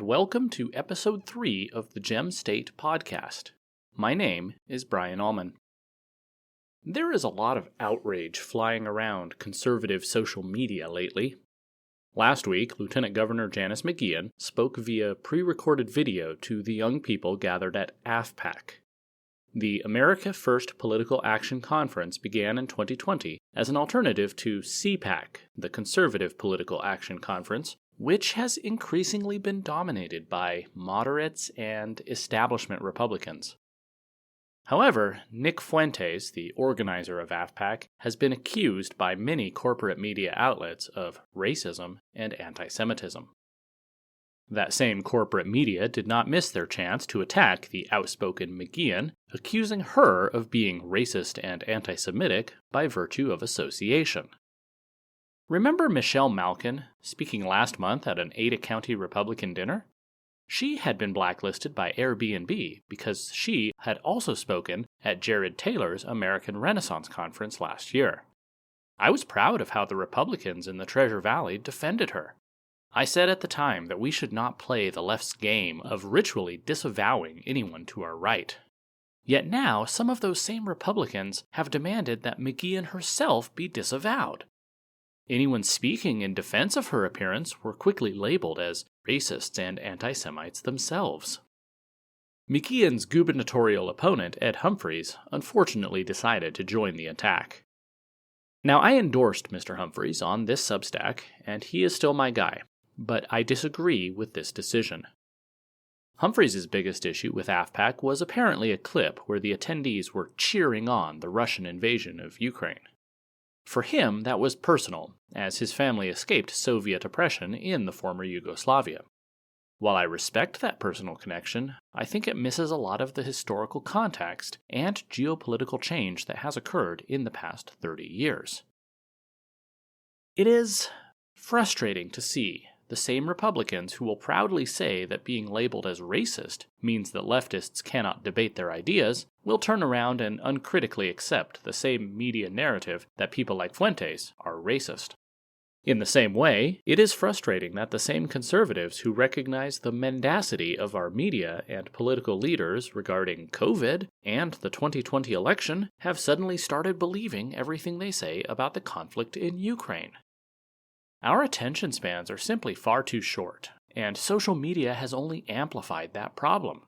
and welcome to Episode 3 of the Gem State Podcast. My name is Brian Allman. There is a lot of outrage flying around conservative social media lately. Last week, Lieutenant Governor Janice McGeachin spoke via pre-recorded video to the young people gathered at AFPAC. The America First Political Action Conference began in 2020 as an alternative to CPAC, the Conservative Political Action Conference, which has increasingly been dominated by moderates and establishment Republicans. However, Nick Fuentes, the organizer of AFPAC, has been accused by many corporate media outlets of racism and anti-Semitism. That same corporate media did not miss their chance to attack the outspoken McGeachin, accusing her of being racist and anti-Semitic by virtue of association. Remember Michelle Malkin speaking last month at an Ada County Republican dinner? She had been blacklisted by Airbnb because she had also spoken at Jared Taylor's American Renaissance Conference last year. I was proud of how the Republicans in the Treasure Valley defended her. I said at the time that we should not play the left's game of ritually disavowing anyone to our right. Yet now, some of those same Republicans have demanded that McGeachin herself be disavowed. Anyone speaking in defense of her appearance were quickly labeled as racists and anti-Semites themselves. McGeachin's gubernatorial opponent, Ed Humphreys, unfortunately decided to join the attack. Now, I endorsed Mr. Humphreys on this Substack, and he is still my guy, but I disagree with this decision. Humphreys' biggest issue with AFPAC was apparently a clip where the attendees were cheering on the Russian invasion of Ukraine. For him, that was personal, as his family escaped Soviet oppression in the former Yugoslavia. While I respect that personal connection, I think it misses a lot of the historical context and geopolitical change that has occurred in the past 30 years. It is frustrating to see the same Republicans who will proudly say that being labeled as racist means that leftists cannot debate their ideas will turn around and uncritically accept the same media narrative that people like Fuentes are racist. In the same way, it is frustrating that the same conservatives who recognize the mendacity of our media and political leaders regarding COVID and the 2020 election have suddenly started believing everything they say about the conflict in Ukraine. Our attention spans are simply far too short, and social media has only amplified that problem.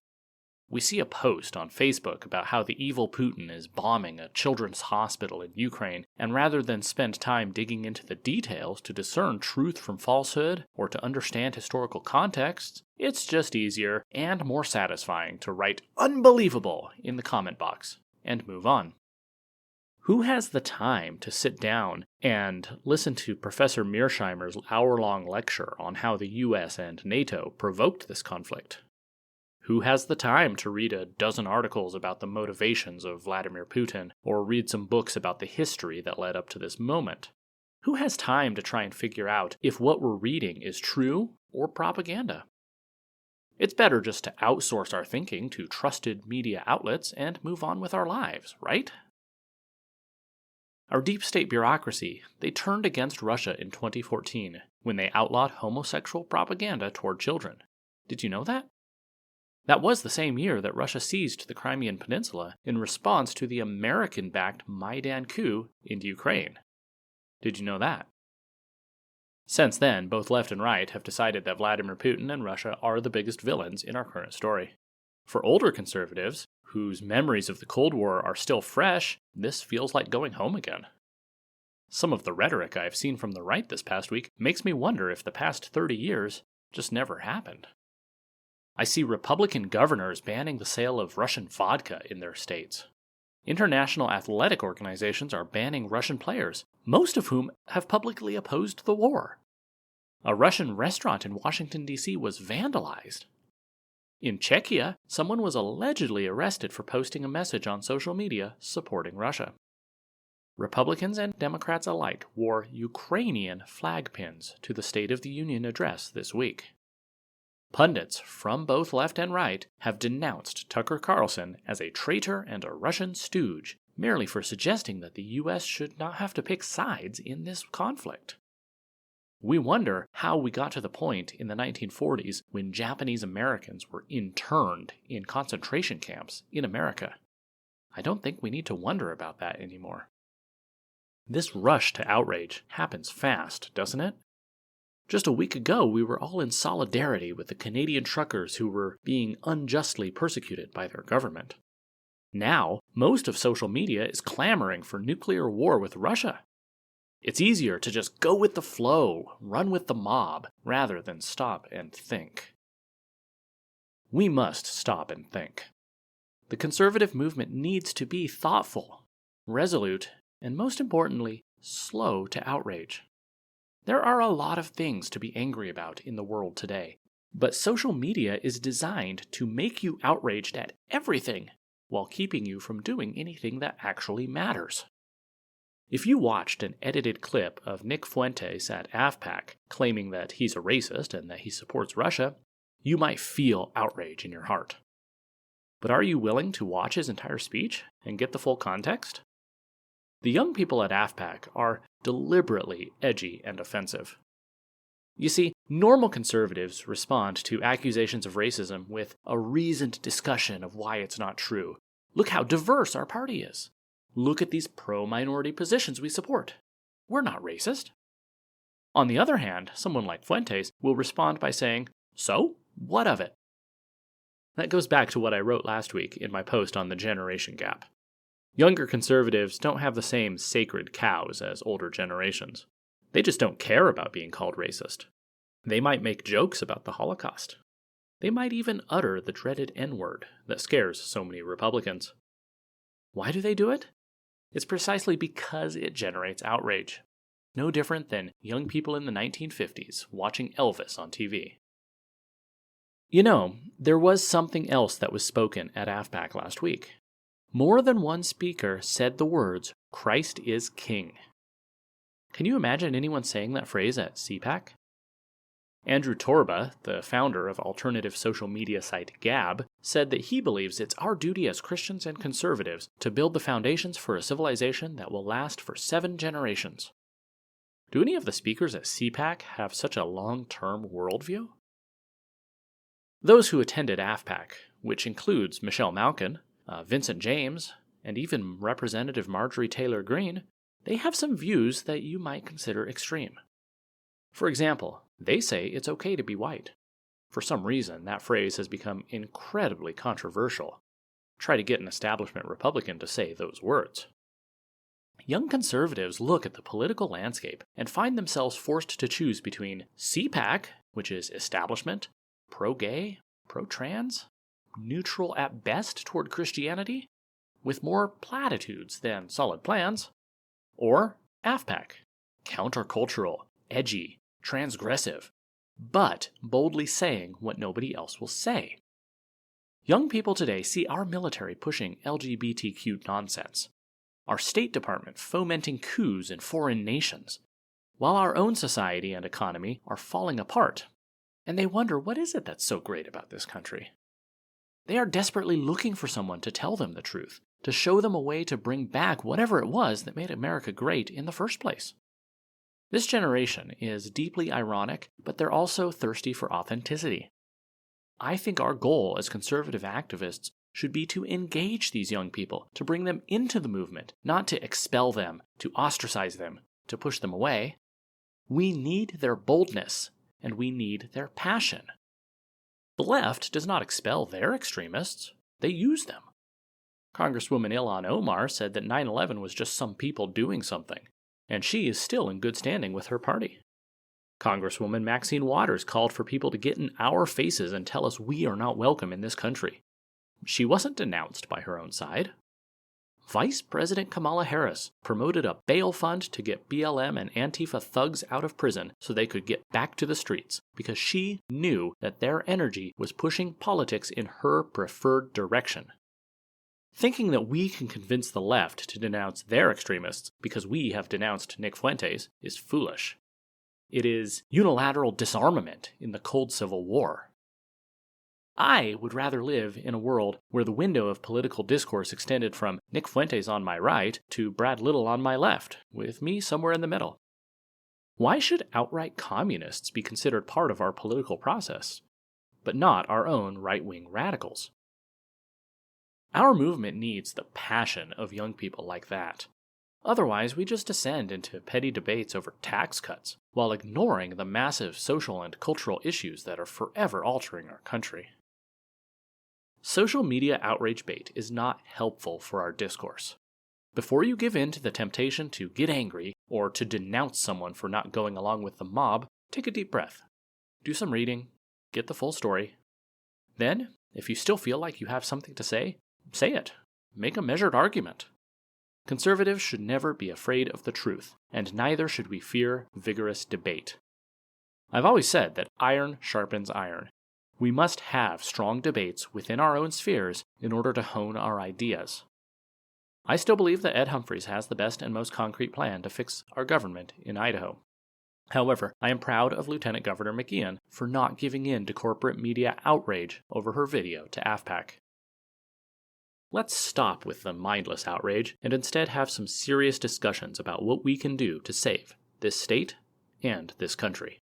We see a post on Facebook about how the evil Putin is bombing a children's hospital in Ukraine, and rather than spend time digging into the details to discern truth from falsehood or to understand historical contexts, it's just easier and more satisfying to write "unbelievable" in the comment box and move on. Who has the time to sit down and listen to Professor Mearsheimer's hour-long lecture on how the US and NATO provoked this conflict? Who has the time to read a dozen articles about the motivations of Vladimir Putin or read some books about the history that led up to this moment? Who has time to try and figure out if what we're reading is true or propaganda? It's better just to outsource our thinking to trusted media outlets and move on with our lives, right? Our deep state bureaucracy, they turned against Russia in 2014 when they outlawed homosexual propaganda toward children. Did you know that? That was the same year that Russia seized the Crimean Peninsula in response to the American-backed Maidan coup in Ukraine. Did you know that? Since then, both left and right have decided that Vladimir Putin and Russia are the biggest villains in our current story. For older conservatives, whose memories of the Cold War are still fresh, this feels like going home again. Some of the rhetoric I've seen from the right this past week makes me wonder if the past 30 years just never happened. I see Republican governors banning the sale of Russian vodka in their states. International athletic organizations are banning Russian players, most of whom have publicly opposed the war. A Russian restaurant in Washington, D.C. was vandalized. In Czechia, someone was allegedly arrested for posting a message on social media supporting Russia. Republicans and Democrats alike wore Ukrainian flag pins to the State of the Union address this week. Pundits from both left and right have denounced Tucker Carlson as a traitor and a Russian stooge, merely for suggesting that the U.S. should not have to pick sides in this conflict. We wonder how we got to the point in the 1940s when Japanese Americans were interned in concentration camps in America. I don't think we need to wonder about that anymore. This rush to outrage happens fast, doesn't it? Just a week ago, we were all in solidarity with the Canadian truckers who were being unjustly persecuted by their government. Now, most of social media is clamoring for nuclear war with Russia. It's easier to just go with the flow, run with the mob, rather than stop and think. We must stop and think. The conservative movement needs to be thoughtful, resolute, and most importantly, slow to outrage. There are a lot of things to be angry about in the world today, but social media is designed to make you outraged at everything while keeping you from doing anything that actually matters. If you watched an edited clip of Nick Fuentes at AFPAC claiming that he's a racist and that he supports Russia, you might feel outrage in your heart. But are you willing to watch his entire speech and get the full context? The young people at AFPAC are deliberately edgy and offensive. You see, normal conservatives respond to accusations of racism with a reasoned discussion of why it's not true. Look how diverse our party is. Look at these pro-minority positions we support. We're not racist. On the other hand, someone like Fuentes will respond by saying, "So, what of it?" That goes back to what I wrote last week in my post on the generation gap. Younger conservatives don't have the same sacred cows as older generations. They just don't care about being called racist. They might make jokes about the Holocaust. They might even utter the dreaded N-word that scares so many Republicans. Why do they do it? It's precisely because it generates outrage. No different than young people in the 1950s watching Elvis on TV. You know, there was something else that was spoken at AFPAC last week. More than one speaker said the words, "Christ is King." Can you imagine anyone saying that phrase at CPAC? Andrew Torba, the founder of alternative social media site Gab, said that he believes it's our duty as Christians and conservatives to build the foundations for a civilization that will last for 7 generations. Do any of the speakers at CPAC have such a long-term worldview? Those who attended AFPAC, which includes Michelle Malkin, Vincent James, and even Representative Marjorie Taylor Greene, they have some views that you might consider extreme. For example, they say it's okay to be white. For some reason, that phrase has become incredibly controversial. Try to get an establishment Republican to say those words. Young conservatives look at the political landscape and find themselves forced to choose between CPAC, which is establishment, pro-gay, pro-trans, neutral at best toward Christianity, with more platitudes than solid plans, or AFPAC, countercultural, edgy, transgressive, but boldly saying what nobody else will say. Young people today see our military pushing LGBTQ nonsense, our State Department fomenting coups in foreign nations, while our own society and economy are falling apart, and they wonder what is it that's so great about this country. They are desperately looking for someone to tell them the truth, to show them a way to bring back whatever it was that made America great in the first place. This generation is deeply ironic, but they're also thirsty for authenticity. I think our goal as conservative activists should be to engage these young people, to bring them into the movement, not to expel them, to ostracize them, to push them away. We need their boldness, and we need their passion. The left does not expel their extremists, they use them. Congresswoman Ilhan Omar said that 9/11 was just some people doing something, and she is still in good standing with her party. Congresswoman Maxine Waters called for people to get in our faces and tell us we are not welcome in this country. She wasn't denounced by her own side. Vice President Kamala Harris promoted a bail fund to get BLM and Antifa thugs out of prison so they could get back to the streets, because she knew that their energy was pushing politics in her preferred direction. Thinking that we can convince the left to denounce their extremists because we have denounced Nick Fuentes is foolish. It is unilateral disarmament in the cold Civil War. I would rather live in a world where the window of political discourse extended from Nick Fuentes on my right to Brad Little on my left, with me somewhere in the middle. Why should outright communists be considered part of our political process, but not our own right-wing radicals? Our movement needs the passion of young people like that. Otherwise, we just descend into petty debates over tax cuts, while ignoring the massive social and cultural issues that are forever altering our country. Social media outrage bait is not helpful for our discourse. Before you give in to the temptation to get angry or to denounce someone for not going along with the mob, take a deep breath. Do some reading, get the full story. Then, if you still feel like you have something to say it. Make a measured argument. Conservatives should never be afraid of the truth, and neither should we fear vigorous debate. I've always said that iron sharpens iron. We must have strong debates within our own spheres in order to hone our ideas. I still believe that Ed Humphreys has the best and most concrete plan to fix our government in Idaho. However, I am proud of Lieutenant Governor McGeehan for not giving in to corporate media outrage over her video to AFPAC. Let's stop with the mindless outrage and instead have some serious discussions about what we can do to save this state and this country.